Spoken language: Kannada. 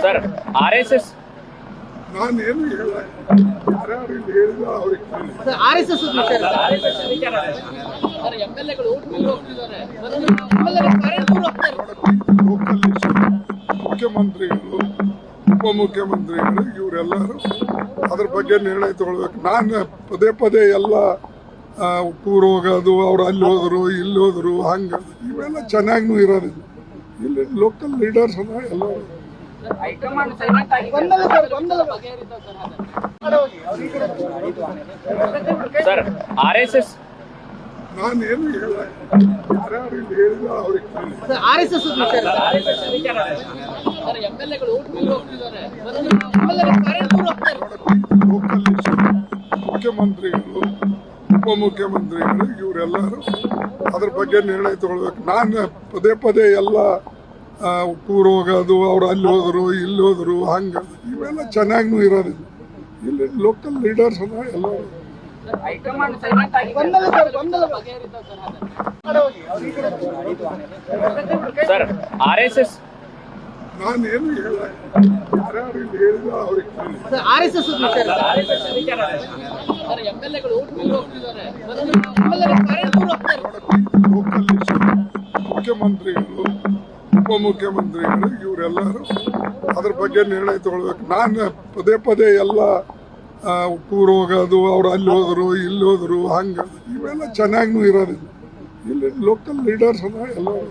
ಸರ್ RSS ನಾನೇನು ಹೇಳ ಯಾರ್ಯಾರು ಇಲ್ಲಿ ಹೇಳಿದ ಅವ್ರಿಗೆ RSS ಲೋಕಲ್ ಮುಖ್ಯಮಂತ್ರಿಗಳು ಉಪಮುಖ್ಯಮಂತ್ರಿಗಳು ಇವರೆಲ್ಲರೂ ಅದ್ರ ಬಗ್ಗೆ ನಿರ್ಣಯ ತಗೊಳ್ಬೇಕು. ನಾನು ಪದೇ ಪದೇ ಎಲ್ಲ ಟೂರ್ ಹೋಗೋದು, ಅವ್ರು ಅಲ್ಲಿ ಹೋದ್ರು ಇಲ್ಲಿ ಹೋದ್ರು ಹಂಗೆ ಇವೆಲ್ಲ ಚೆನ್ನಾಗೂ ಇರೋದಿಲ್ಲ. ಇಲ್ಲಿ ಲೋಕಲ್ ಲೀಡರ್ಸ್ ಅಲ್ಲ ಎಲ್ಲರೂ. ಸರ್ RSS ನಾನೇನು ಹೇಳ ಯಾರ್ಯಾರು ಇಲ್ಲಿ ಹೇಳಿದ ಅವ್ರಿಗೆ RSS ಲೋಕಲ್ ಮುಖ್ಯಮಂತ್ರಿಗಳು ಉಪಮುಖ್ಯಮಂತ್ರಿಗಳು ಇವರೆಲ್ಲರೂ ಅದ್ರ ಬಗ್ಗೆ ನಿರ್ಣಯ ತಗೊಳ್ಬೇಕು. ನಾನು ಪದೇ ಪದೇ ಎಲ್ಲ ಟೂರ್ ಹೋಗೋದು, ಅವ್ರು ಅಲ್ಲಿ ಹೋದ್ರು ಇಲ್ಲಿ ಹೋದ್ರು ಹಂಗೆ ಇವೆಲ್ಲ ಚೆನ್ನಾಗೂ ಇರೋದಿಲ್ಲ. ಇಲ್ಲಿ ಲೋಕಲ್ ಲೀಡರ್ಸ್ ಅಲ್ಲ ಎಲ್ಲರೂ. ಸರ್ RSS ನಾನೇನು ಹೇಳ ಯಾರ್ಯಾರು ಇಲ್ಲಿ ಹೇಳಿದ ಅವ್ರಿಗೆ RSS ಲೋಕಲ್ ಮುಖ್ಯಮಂತ್ರಿಗಳು ಉಪಮುಖ್ಯಮಂತ್ರಿಗಳು ಇವರೆಲ್ಲರೂ ಅದ್ರ ಬಗ್ಗೆ ನಿರ್ಣಯ ತಗೊಳ್ಬೇಕು. ನಾನು ಪದೇ ಪದೇ ಎಲ್ಲ ಟೂರ್ ಹೋಗೋದು, ಅವ್ರು ಅಲ್ಲಿ ಹೋದ್ರು ಇಲ್ಲಿ ಹೋದ್ರು ಹಂಗೆ ಇವೆಲ್ಲ ಚೆನ್ನಾಗೂ ಇರೋದಿಲ್ಲ. ಇಲ್ಲಿ ಲೋಕಲ್ ಲೀಡರ್ಸ್ ಅಲ್ಲ ಎಲ್ಲರೂ.